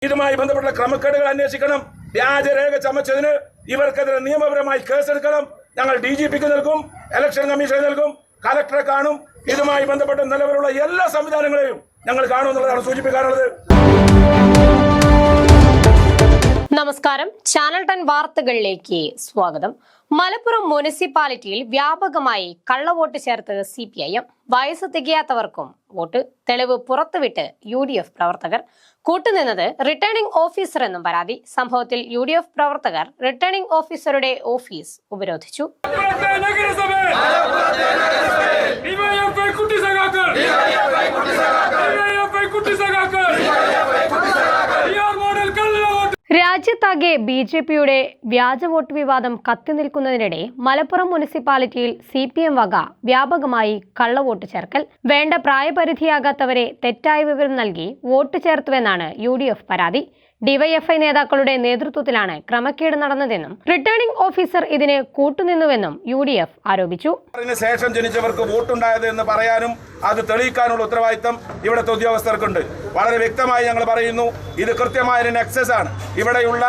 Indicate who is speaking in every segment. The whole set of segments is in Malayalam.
Speaker 1: ഇതുമായി ബന്ധപ്പെട്ട ക്രമക്കേടുകൾ അന്വേഷിക്കണം. വ്യാജരേഖ ചമച്ചതിന് ഇവർക്കെതിരെ നിയമപരമായി കേസെടുക്കണം. ഞങ്ങൾ DGPക്ക് നൽകും, ഇലക്ഷൻ കമ്മീഷന് നൽകും, കളക്ടറെ കാണും. ഇതുമായി ബന്ധപ്പെട്ട നിലവിലുള്ള എല്ലാ സംവിധാനങ്ങളെയും ഞങ്ങൾ കാണുമെന്നുള്ളതാണ് സൂചിപ്പിക്കാനുള്ളത്.
Speaker 2: നമസ്കാരം, ചാനൽ 10 വാർത്തകളിലേക്ക് സ്വാഗതം. മലപ്പുറം മുനിസിപ്പാലിറ്റിയിൽ വ്യാപകമായി കള്ളവോട്ട് ചേർത്ത് CPIM. വയസ്സ് തികയാത്തവർക്കും വോട്ട്. തെളിവ് പുറത്തുവിട്ട് UDF പ്രവർത്തകർ. കൂട്ടുനിന്നത് റിട്ടേണിംഗ് ഓഫീസർ എന്നും പരാതി. സംഭവത്തിൽ UDF പ്രവർത്തകർ റിട്ടേണിംഗ് ഓഫീസറുടെ ഓഫീസ് ഉപരോധിച്ചു. രാജ്യത്താകെ BJPയുടെ വ്യാജ വോട്ട് വിവാദം കത്തിനിൽക്കുന്നതിനിടെ മലപ്പുറം മുനിസിപ്പാലിറ്റിയിൽ CPM വക വ്യാപകമായി കള്ളവോട്ട് ചേർക്കൽ. വേണ്ട പ്രായപരിധിയാകാത്തവരെ തെറ്റായ വിവരം നൽകി വോട്ട് ചേർത്തുവെന്നാണ് UDF പരാതി. DYFI നേതാക്കളുടെ നേതൃത്വത്തിലാണ് ക്രമക്കേട് നടന്നതെന്നും റിട്ടേണിംഗ് ഓഫീസർ ഇതിന് കൂട്ടുനിന്നുവെന്നും UDF ആരോപിച്ചു.
Speaker 1: ശേഷം ജനിച്ചവർക്ക് വോട്ടുണ്ടായത് എന്ന് പറയാനും അത് തെളിയിക്കാനുള്ള ഉത്തരവാദിത്തം ഇവിടുത്തെ ഉദ്യോഗസ്ഥർക്കുണ്ട്. വളരെ വ്യക്തമായി ഞങ്ങൾ പറയുന്നു, ഇത് കൃത്യമായ നെക്സസ് ആണ്. ഇവിടെയുള്ള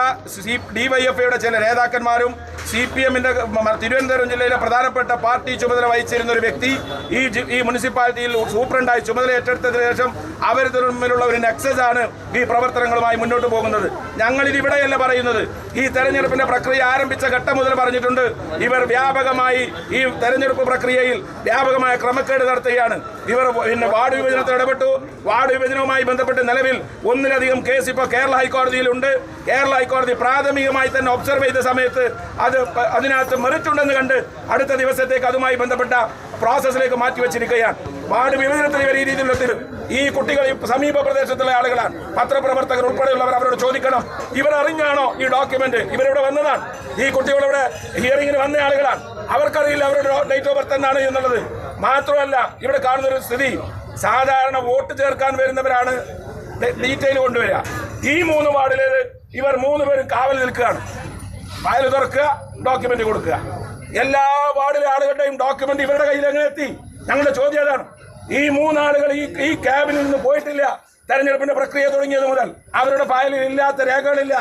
Speaker 1: DYFIയുടെ ചില നേതാക്കന്മാരും CPMന്റെ തിരുവനന്തപുരം ജില്ലയിലെ പ്രധാനപ്പെട്ട പാർട്ടി ചുമതല വഹിച്ചിരുന്ന ഒരു വ്യക്തി ഈ മുനിസിപ്പാലിറ്റിയിൽ സൂപ്രണ്ടായി ചുമതല ഏറ്റെടുത്തതിനു ശേഷം അവർ തമ്മിലുള്ള ഒരു നെക്സസ് ആണ് ഈ പ്രവർത്തനങ്ങളുമായി മുന്നോട്ട് പോകുന്നത്. ഞങ്ങളിത് ഇവിടെയല്ല പറയുന്നത്, ഈ തെരഞ്ഞെടുപ്പിന്റെ പ്രക്രിയ ആരംഭിച്ച ഘട്ടം മുതൽ പറഞ്ഞിട്ടുണ്ട്. ഇവർ വ്യാപകമായി ഈ തെരഞ്ഞെടുപ്പ് പ്രക്രിയയിൽ വ്യാപകമായ ക്രമക്കേട് നടത്തുകയാണ്. ഇവർ വാർഡ് വിഭജനത്തിൽ ഇടപെട്ടു. വാർഡ് വിഭജനവുമായി ബന്ധപ്പെട്ട് നിലവിൽ ഒന്നിലധികം കേസ് ഇപ്പോൾ കേരള ഹൈക്കോടതിയിലുണ്ട്. കേരള ഹൈക്കോടതി പ്രാഥമികമായി തന്നെ ഒബ്സർവ് ചെയ്ത സമയത്ത് അതിനകത്ത് മെറിറ്റ് ഉണ്ടെന്ന് കണ്ട് അടുത്ത ദിവസത്തേക്ക് അതുമായി ബന്ധപ്പെട്ട പ്രോസസ്സിലേക്ക് മാറ്റിവെച്ചിരിക്കുകയാണ്. വാർഡ് വിഭജനത്തിൽ ഇവർ ഈ രീതിയിലെത്തി. ഈ കുട്ടികൾ സമീപ പ്രദേശത്തുള്ള ആളുകളാണ്, പത്രപ്രവർത്തകർ ഉൾപ്പെടെയുള്ളവർ. അവരോട് ചോദിക്കണം, ഇവർ അറിഞ്ഞാണോ ഈ ഡോക്യുമെന്റ്? ഇവരിവിടെ വന്നതാണ്. ഈ കുട്ടികളിവിടെ ഹിയറിംഗിന് വന്ന ആളുകളാണ്. അവർക്കറിയില്ല അവരുടെ ഡേറ്റ് ഓഫ് ബർത്ത് എന്നാണ് എന്നുള്ളത്. മാത്രമല്ല, ഇവിടെ കാണുന്നൊരു സ്ഥിതി, സാധാരണ വോട്ട് ചേർക്കാൻ വരുന്നവരാണ് ഡീറ്റെയിൽ കൊണ്ടുവരിക. ഈ 3 വാർഡിലേത് ഇവർ 3 പേരും കാവൽ നിൽക്കുകയാണ്. ഫയൽ തുറക്കുക, ഡോക്യുമെന്റ് കൊടുക്കുക. എല്ലാ വാർഡിലെ ആളുകളുടെയും ഡോക്യുമെന്റ് ഇവരുടെ കയ്യിൽ എങ്ങനെ എത്തി? ഞങ്ങളുടെ ചോദ്യം അതാണ്. ഈ 3 ആളുകൾ ഈ ക്യാബിനിൽ നിന്ന് പോയിട്ടില്ല. തെരഞ്ഞെടുപ്പിന്റെ പ്രക്രിയ തുടങ്ങിയത് മുതൽ അവരുടെ ഫയലിൽ ഇല്ലാത്ത രേഖകളില്ല.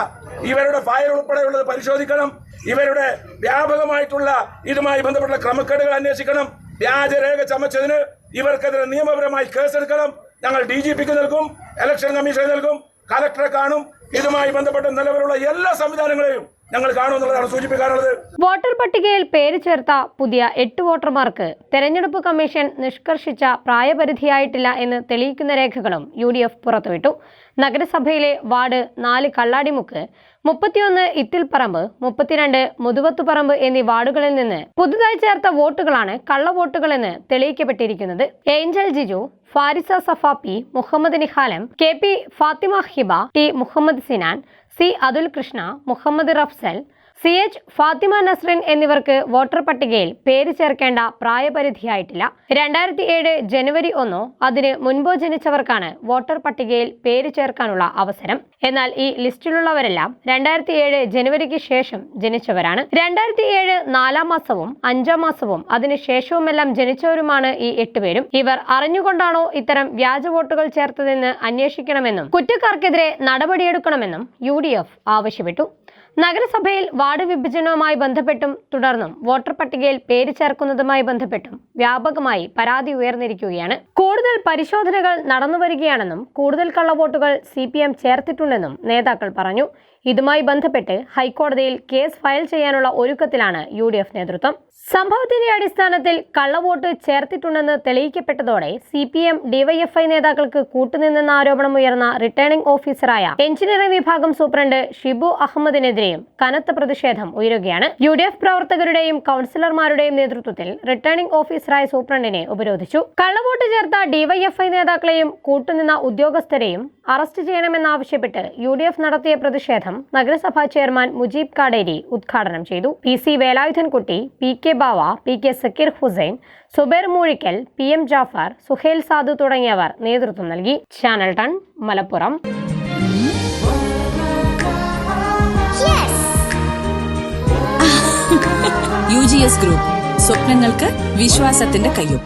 Speaker 1: ഇവരുടെ ഫയൽ ഉൾപ്പെടെയുള്ളത് പരിശോധിക്കണം. ഇവരുടെ വ്യാപകമായിട്ടുള്ള ഇതുമായി ബന്ധപ്പെട്ട ക്രമക്കേടുകൾ അന്വേഷിക്കണം. വ്യാജരേഖ ചമച്ചതിന് ഇവർക്കെതിരെ നിയമപരമായി കേസെടുക്കണം. ഞങ്ങൾ DGPക്ക് നൽകും, ഇലക്ഷൻ കമ്മീഷന് നൽകും, കളക്ടറെ കാണും. ഇതുമായി ബന്ധപ്പെട്ട നിലവിലുള്ള എല്ലാ സംവിധാനങ്ങളെയും ഞങ്ങൾ കാണുമെന്നുള്ളതാണ് സൂചിപ്പിക്കാനുള്ളത്.
Speaker 2: വോട്ടർ പട്ടികയിൽ പേര് ചേർത്ത പുതിയ 8 വോട്ടർമാർക്ക് തെരഞ്ഞെടുപ്പ് കമ്മീഷൻ നിഷ്കർഷിച്ച പ്രായപരിധിയായിട്ടില്ല എന്ന് തെളിയിക്കുന്ന രേഖകളും UDF പുറത്തുവിട്ടു. നഗരസഭയിലെ വാർഡ് 4 കള്ളാടിമുക്ക്, 31 ഇത്തിൽപ്പറമ്പ്, 32 മുതുവത്തുപറമ്പ് എന്നീ വാർഡുകളിൽ നിന്ന് പുതുതായി ചേർത്ത വോട്ടുകളാണ് കള്ളവോട്ടുകളെന്ന് തെളിയിക്കപ്പെട്ടിരിക്കുന്നത്. Angel Jiju, Farisa Safa P, Muhammad Nihalam, KP Fathima Hiba, T Muhammad Sinan, C Athul Krishna, Muhammad Rafsal, CH Fathima Nasrin എന്നിവർക്ക് വോട്ടർ പട്ടികയിൽ പേര് ചേർക്കേണ്ട പ്രായപരിധിയായിട്ടില്ല. 2007 ജനുവരി 1 അതിന് മുൻപോ ജനിച്ചവർക്കാണ് വോട്ടർ പട്ടികയിൽ പേര് ചേർക്കാനുള്ള അവസരം. എന്നാൽ ഈ ലിസ്റ്റിലുള്ളവരെല്ലാം 2007 ജനുവരിക്ക് ശേഷം ജനിച്ചവരാണ്. 2007 4-ാം മാസവും 5-ാം മാസവും അതിനുശേഷവുമെല്ലാം ജനിച്ചവരുമാണ് ഈ 8 പേരും. ഇവർ അറിഞ്ഞുകൊണ്ടാണോ ഇത്തരം വ്യാജ വോട്ടുകൾ ചേർത്തതെന്ന് അന്വേഷിക്കണമെന്നും കുറ്റക്കാർക്കെതിരെ നടപടിയെടുക്കണമെന്നും UDF ആവശ്യപ്പെട്ടു. നഗരസഭയിൽ വാർഡ് വിഭജനവുമായി ബന്ധപ്പെട്ടും തുടർന്നും വോട്ടർ പട്ടികയിൽ പേര് ചേർക്കുന്നതുമായി ബന്ധപ്പെട്ടും വ്യാപകമായി പരാതി ഉയർന്നിരിക്കുകയാണ്. കൂടുതൽ പരിശോധനകൾ നടന്നുവരികയാണെന്നും കൂടുതൽ കള്ളവോട്ടുകൾ CPM ചേർത്തിട്ടുണ്ടെന്നും നേതാക്കൾ പറഞ്ഞു. ഇതുമായി ബന്ധപ്പെട്ട് ഹൈക്കോടതിയിൽ കേസ് ഫയൽ ചെയ്യാനുള്ള ഒരുക്കത്തിലാണ് UDF നേതൃത്വം. സംഭവത്തിന്റെ അടിസ്ഥാനത്തിൽ കള്ളവോട്ട് ചേർത്തിട്ടുണ്ടെന്ന് തെളിയിക്കപ്പെട്ടതോടെ CPM DYFI നേതാക്കൾക്ക് കൂട്ടുനിന്നെന്ന ആരോപണം ഉയർന്ന റിട്ടേണിംഗ് ഓഫീസറായ എഞ്ചിനീയറിംഗ് വിഭാഗം സൂപ്രണ്ട് ഷിബു അഹമ്മദിനെതിരെയും കനത്ത പ്രതിഷേധം ഉയരുകയാണ്. UDF പ്രവർത്തകരുടെയും കൗൺസിലർമാരുടെയും നേതൃത്വത്തിൽ റിട്ടേണിംഗ് ഓഫീസറായ സൂപ്രണ്ടിനെ ഉപരോധിച്ചു. കള്ളവോട്ട് ചേർത്ത DYFI നേതാക്കളെയും കൂട്ടുനിന്ന ഉദ്യോഗസ്ഥരെയും അറസ്റ്റ് ചെയ്യണമെന്നാവശ്യപ്പെട്ട് UDF നടത്തിയ പ്രതിഷേധം നഗരസഭാ ചെയർമാൻ മുജീബ് കാടേരി ഉദ്ഘാടനം ചെയ്തു. PC വേലായുധൻകുട്ടി, PK ബാവ, PK സക്കീർ ഹുസൈൻ, സുബൈർ മൂഴിക്കൽ, PM ജാഫർ, സുഹേൽ സാദു തുടങ്ങിയവർ നേതൃത്വം നൽകി. ചാനൽ 10 മലപ്പുറം.
Speaker 3: UGS ഗ്രൂപ്പ്, സ്വപ്നങ്ങൾക്ക് വിശ്വാസത്തിന്റെ കയ്യൊപ്പ്.